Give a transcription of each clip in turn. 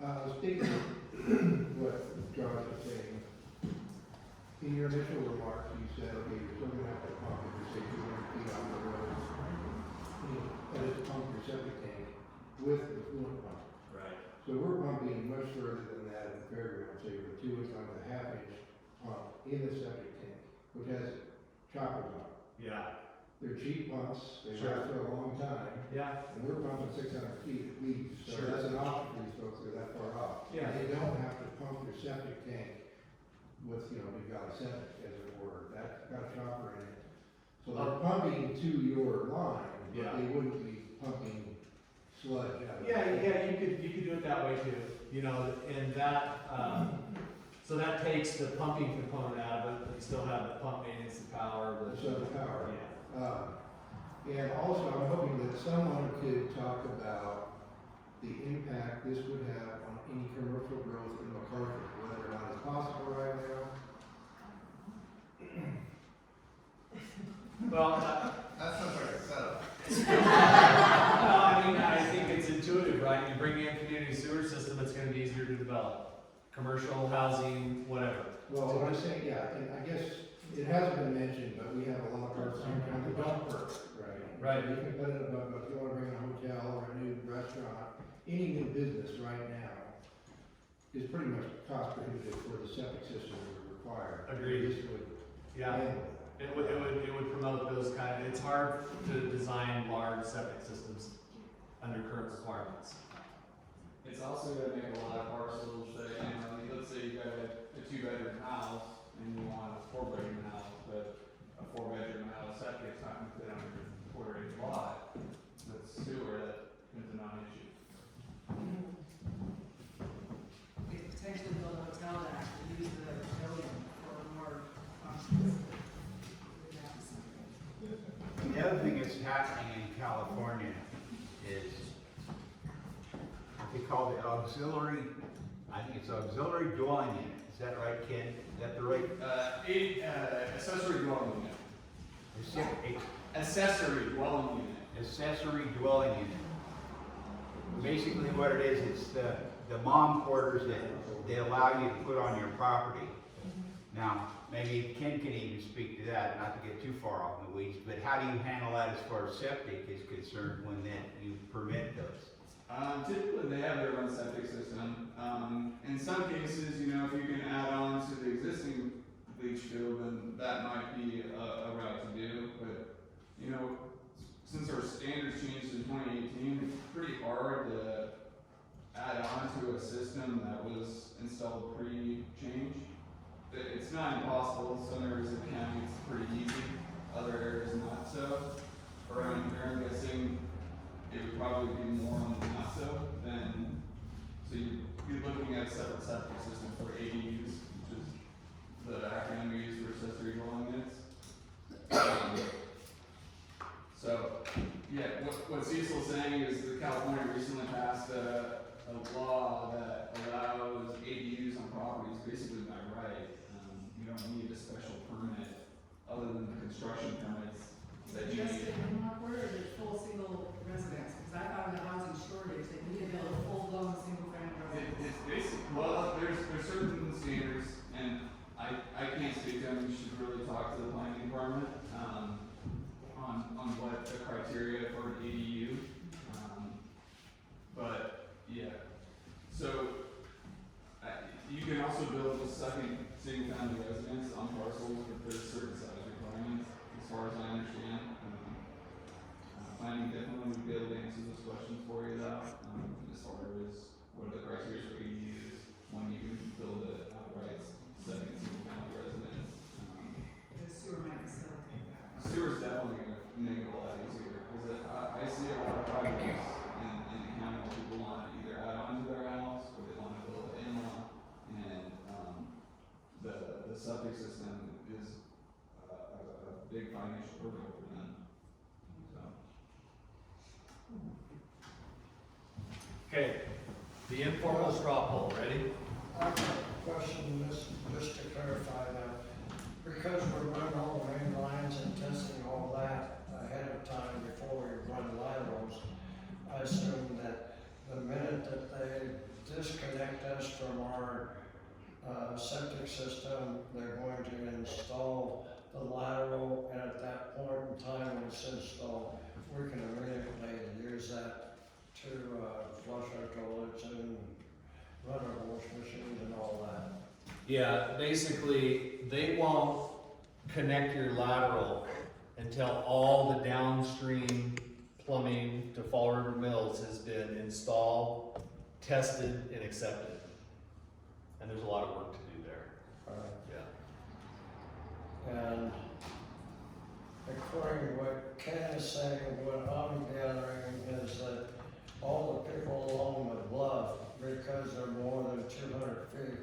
Speaking of what Josh was saying, in your initial remarks, you said, okay, you're still gonna have to pump it, say 200 feet off the road. That is pump your septic tank with the fluid pump. Right. So we're pumping much further than that at the fairground, say with 2 inch on the half-inch pump in the septic tank, which has choppers on it. Yeah. They're cheap pumps, they Sure. last for a long time, Yeah. and we're pumping 600 feet at least, so Sure. that's an option for these folks that are that far off. Yeah. They don't have to pump their septic tank with, we've got a septic, as it were, that's got a chopper in it. So they're pumping to your line, Yeah. but they wouldn't be pumping sludge out of it. Yeah, you could do it that way too, and that, so that takes the pumping component out of it, but you still have the pump maintenance, the power, So the power. Yeah. And also, I'm hoping that someone could talk about the impact this would have on any commercial growth in McCarthy, whether or not it's possible right now. Well, That sounds like a setup. I think it's intuitive, right? You bring in community sewer system, it's gonna be easier to develop. Commercial, housing, whatever. Well, what I'm saying, yeah, and I guess it hasn't been mentioned, but we have a lot of parts sometimes that don't work, right? Right. You can put it above, if you wanna bring in a hotel or a new restaurant, any new business right now is pretty much cost prohibitive for the septic system that would require. Agreed. This would Yeah, handle that. it would promote those it's hard to design large septic systems under current requirements. It's also gonna make a lot of parcels that, let's say you got a 2-bedroom house and you want a 4-bedroom house, but a 4-bedroom house septic's not gonna fit on your quarter-acre lot. That's sewer, that's a non-issue. We could potentially build a hotel that actually use the building for more functions. The other thing that's happening in California is what they call the auxiliary, I think it's auxiliary dwelling unit. Is that right, Ken? Is that the right? Accessory dwelling unit. It's Accessory dwelling unit. accessory dwelling unit. Basically what it is, it's the mom quarters that they allow you to put on your property. Now, maybe Ken can even speak to that, not to get too far off in the weeds, but how do you handle that as far as septic is concerned when then you permit those? Typically, they have their own septic system. In some cases, if you can add on to the existing leach field, then that might be a route to do. But, since our standards changed in 2018, it's pretty hard to add on to a system that was installed pre-change. It's not impossible. Some areas of the county it's pretty easy, other areas not so. Around here, I'm guessing it would probably be more on the not so than, so you'd be looking at a separate septic system for ADUs, which is the acronym we use for accessory dwelling units. What Cecil's saying is that California recently passed a law that allows ADUs on properties basically by right. You don't need a special permit other than the construction permits that you Just need. in Lockwood, or is it full single residence? Because I thought with the housing shortage, that you need to build a full-blown single-family residence. It's basic. Well, there's certain standards, and I can't speak to them. You should really talk to the planning department on what the criteria for an ADU. But yeah, so you can also build a second single-family residence on parcels with there's certain size requirements, as far as I understand. Planning definitely would be able to answer those questions for you though, as far as what are the criteria for ADUs, when you can build an outright second single-family residence. The sewer might facilitate that. Sewer's definitely gonna make it a lot easier, because I see a lot of projects in the county where people want to either add on to their house, or they want to build an in-law, and, the septic system is a big financial hurdle for them, so. Okay, the informal straw poll, ready? I have a question, just to clarify that, because we're running all the main lines and testing all that ahead of time before we run laterals, I assume that the minute that they disconnect us from our septic system. They're going to install the lateral, and at that point in time when it's installed, we can immediately use that to flush our toilets and run our wash machines and all that. Yeah, basically, they won't connect your lateral until all the downstream plumbing to Fall River Mills has been installed, tested, and accepted. And there's a lot of work to do there. Yeah. And according to what Ken is saying, what I'm gathering is that all the people along the bluff, because they're more than 200 feet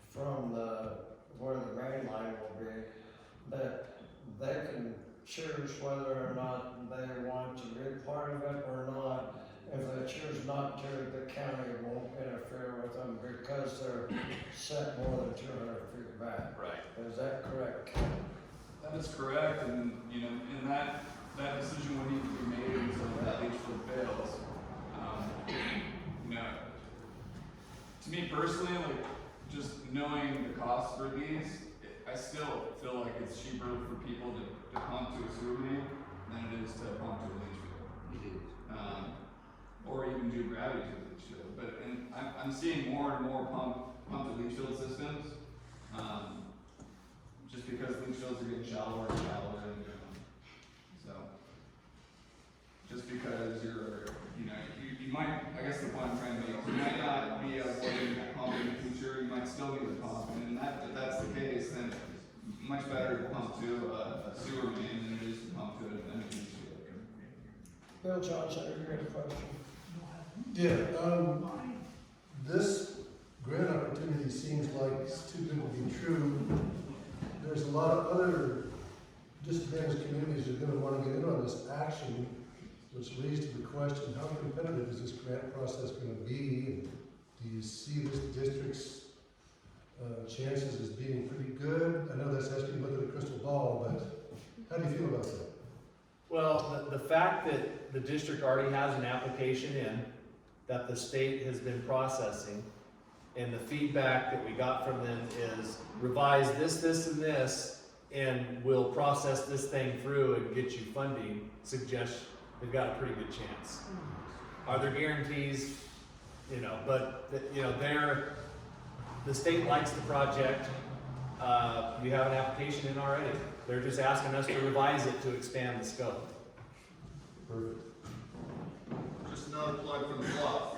from where the main line will be, that they can choose whether or not they want to be part of it or not. If they choose not to, the county won't interfere with them because they're set more than 200 feet back. Right. Is that correct, Ken? That is correct, and, you know, and that decision would need to be made until that leach field fails. You know, to me personally, like, just knowing the cost for these, I still feel like it's cheaper for people to pump to a sewer main than it is to pump to a leach field. Or even do gravity to the leach field. But I'm seeing more and more pump to leach field systems, just because leach fields are getting shallower and shallower, and so just because you might, I guess the point I'm trying to make, you might not be avoiding pumping in the future, you might still need to pump, and if that's the case, then it's much better to pump to a sewer main than it is to pump to a leach field. Bill Johnson, you got a question? Yeah, this grant opportunity seems like it's too good to be true. There's a lot of other disadvantaged communities that are gonna wanna get in on this action, which leads to the question, how competitive is this grant process gonna be? And do you see this district's chances as being pretty good? I know that's asking to look at a crystal ball, but how do you feel about that? Well, the fact that the district already has an application in, that the state has been processing, and the feedback that we got from them is revise this, this, and this, and we'll process this thing through and get you funding, suggests they've got a pretty good chance. Are there guarantees? You know, but, the state likes the project. You have an application in already. They're just asking us to revise it to expand the scope. Perfect. Just another plug for the bluff.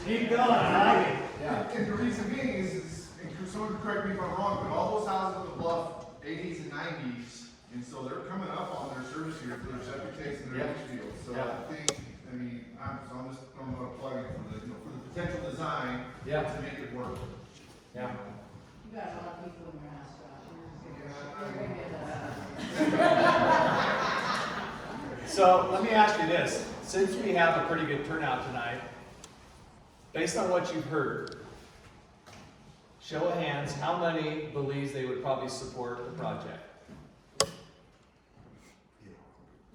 Keep going, I like it. Yeah. And the reason being is, and someone can correct me if I'm wrong, but all those houses on the bluff, 80s and 90s, and so they're coming up on their service here for their septic tanks and their Yeah. leach fields. So Yeah. I think, I'm just going to plug it for the potential design Yeah. to make it work. Yeah. You got a lot of people in your house, Josh. You're Yeah. gonna get that. So let me ask you this, since we have a pretty good turnout tonight, based on what you've heard, show of hands, how many believes they would probably support the project?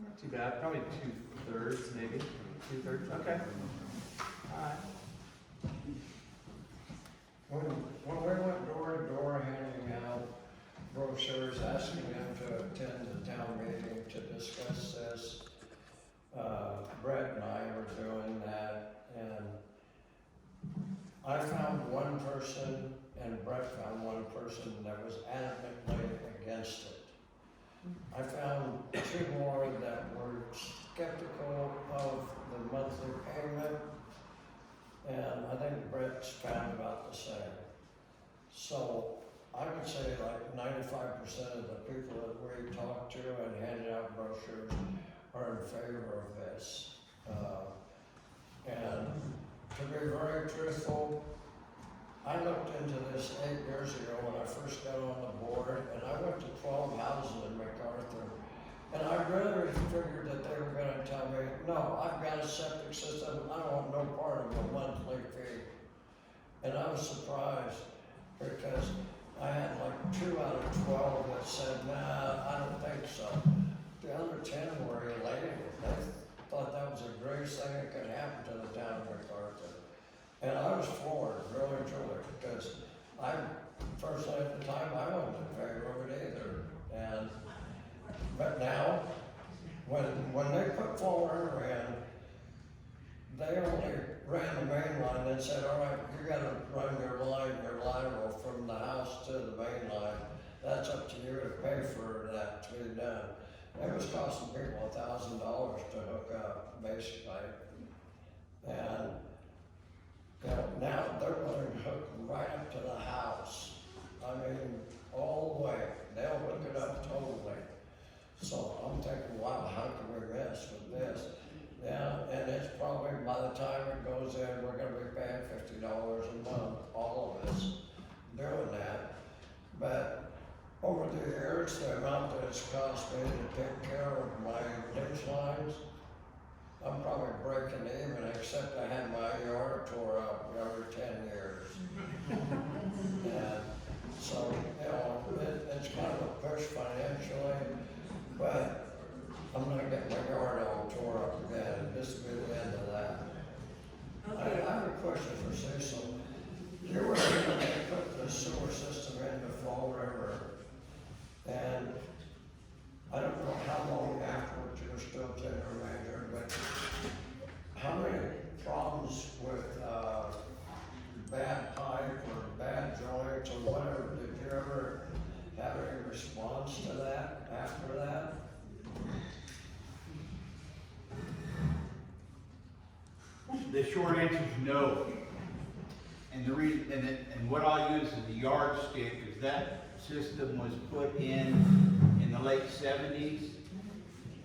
Not too bad, probably 2/3 maybe, 2/3, okay. Alright. When we went door to door handing out brochures, asking them to attend the town meeting to discuss this, Brett and I were doing that, and I found one person, and Brett found one person that was adamantly against it. I found two more that were skeptical of the monthly payment, and I think Brett's found about the same. So I would say like 95% of the people that we talked to and handed out brochures are in favor of this. And to be very truthful, I looked into this 8 years ago when I first got on the board, and I went to 12 houses in MacArthur. And I really figured that they were gonna tell me, no, I've got a septic system, I want no part of a monthly fee. And I was surprised, because I had like 2 out of 12 that said, nah, I don't think so. The other 10 were elated. They thought that was the greatest thing that could happen to the town of MacArthur. I was floored, really truly, because personally at the time, I wasn't in favor of it either. But now, when they put Fall River in, they only ran the main line and said, all right, you gotta run your lateral from the house to the main line. That's up to you to pay for that to be done. It was costing people $1,000 to hook up, basically. And, you know, now they're willing to hook right up to the house. I mean, all the way. They'll hook it up totally. So I'm thinking, wow, how can we mess with this? Yeah, and it's probably, by the time it goes in, we're gonna be paying $50 a month, all of us, doing that. But over the years, the amount that it's cost me to take care of my ditch lines, I'm probably breaking even, except I had my yard tore up every 10 years. And so, you know, it's kind of a push financially, but I'm not getting my yard all tore up again. This will be the end of that. I have a question for Cecil. You were here when they put the sewer system into Fall River, and I don't know how long afterwards you were still general manager, but how many problems with bad pipe or bad joints or whatever, did you ever have any response to that after that? The short answer is no. And the reason, and what I'll use as the yardstick is that system was put in the late 70s.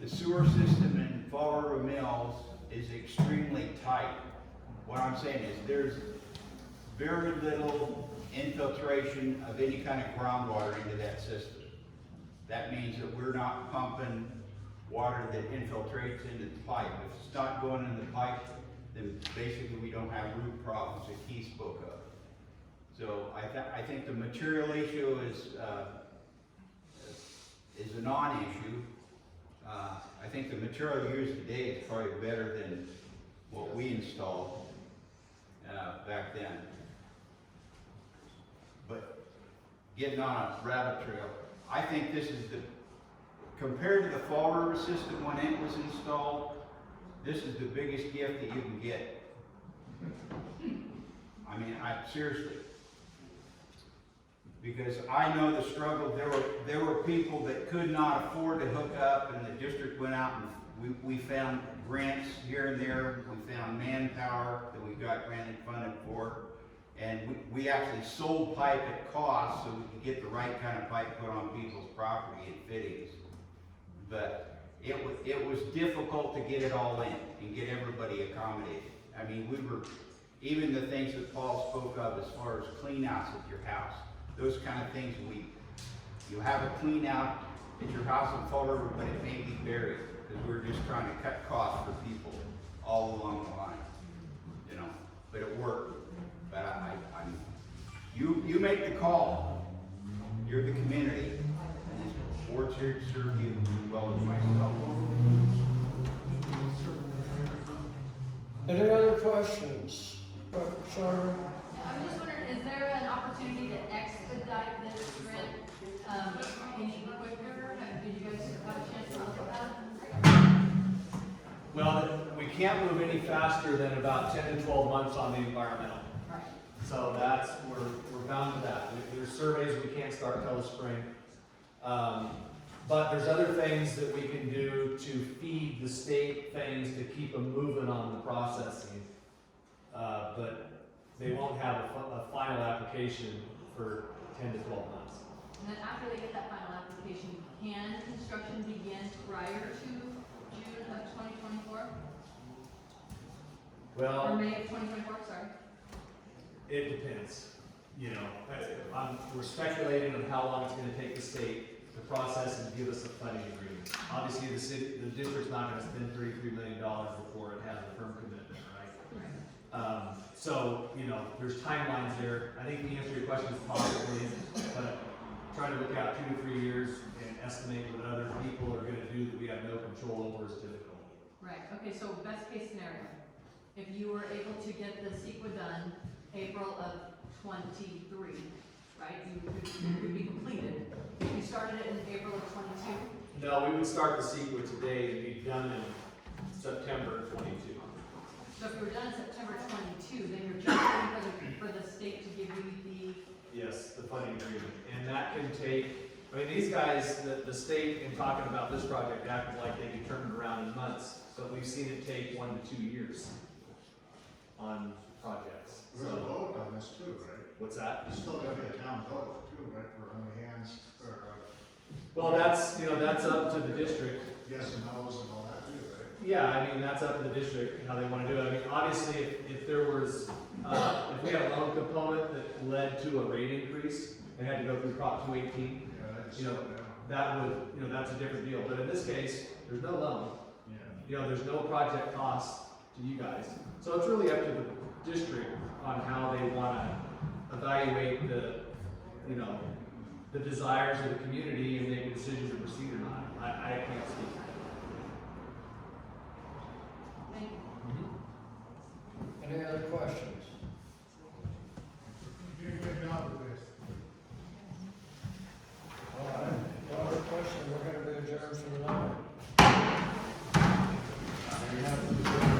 The sewer system in Fall River Mills is extremely tight. What I'm saying is there's very little infiltration of any kind of groundwater into that system. That means that we're not pumping water that infiltrates into the pipe. If it's not going in the pipe, then basically we don't have root problems that he spoke of. So I think the material issue is a non-issue. I think the material used today is probably better than what we installed back then. But getting on a rabbit trail, I think this is compared to the Fall River system when it was installed, this is the biggest gift that you can get. I mean, seriously. Because I know the struggle, there were people that could not afford to hook up, and the district went out and we found grants here and there, we found manpower that we got granted funding for, and we actually sold pipe at cost so we could get the right kind of pipe put on people's property and fittings. But it was difficult to get it all in and get everybody accommodated. I mean, even the things that Paul spoke of as far as clean outs at your house, those kind of things you have a clean out at your house in Fall River, but it may be buried, because we're just trying to cut costs for people all along the line, you know, but it worked. But you make the call. You're the community, and this board's here to serve you as well as myself. Any other questions? Sorry. I'm just wondering, is there an opportunity to expedite this grant any quicker? Did you guys have a chance to look at that? Well, we can't move any faster than about 10 to 12 months on the environmental. Right. So we're bound to that. There's surveys we can't start till the spring. But there's other things that we can do to feed the state things to keep them moving on the processing. But they won't have a final application for 10 to 12 months. And then after they get that final application, can construction begin prior to June of 2024? Or Well, May of 2024, sorry. it depends. You know, we're speculating on how long it's going to take the state to process and give us a funding agreement. Obviously, the district's not going to spend $33 million before it has a firm commitment, right? So, you know, there's timelines there. I think the answer to your question is possibly, but trying to look out 2 to 3 years and estimate what other people are going to do that we have no control over is difficult. Right, okay, so best case scenario, if you were able to get the CEQA done April of 23, right? You would be completed. If you started it in April of 22, No, we would start the CEQA today and be done in September 22. so if you were done in September 22, then you're just waiting for the state to give you Yes, the funding agreement, and that can take, I mean, these guys, the state, in talking about this project, acted like they could turn it around in months, but we've seen it take 1 to 2 years on projects. There's a vote on this too, right? What's that? There's still gonna be a town vote too, right, for how many hands, or, Well, that's, that's up to the district. yes and no's and all that too, right? Yeah, I mean, that's up to the district, how they wanna do it. I mean, obviously, if there was, if we had a loan component that led to a rate increase, they had to go through Prop 218, Yeah, I just You know, slow it down. that would, that's a different deal. But in this case, there's no loan. Yeah. There's no project cost to you guys. So it's really up to the district on how they wanna evaluate the, the desires of the community and make a decision to proceed or not. I can't speak. thank you. Any other questions?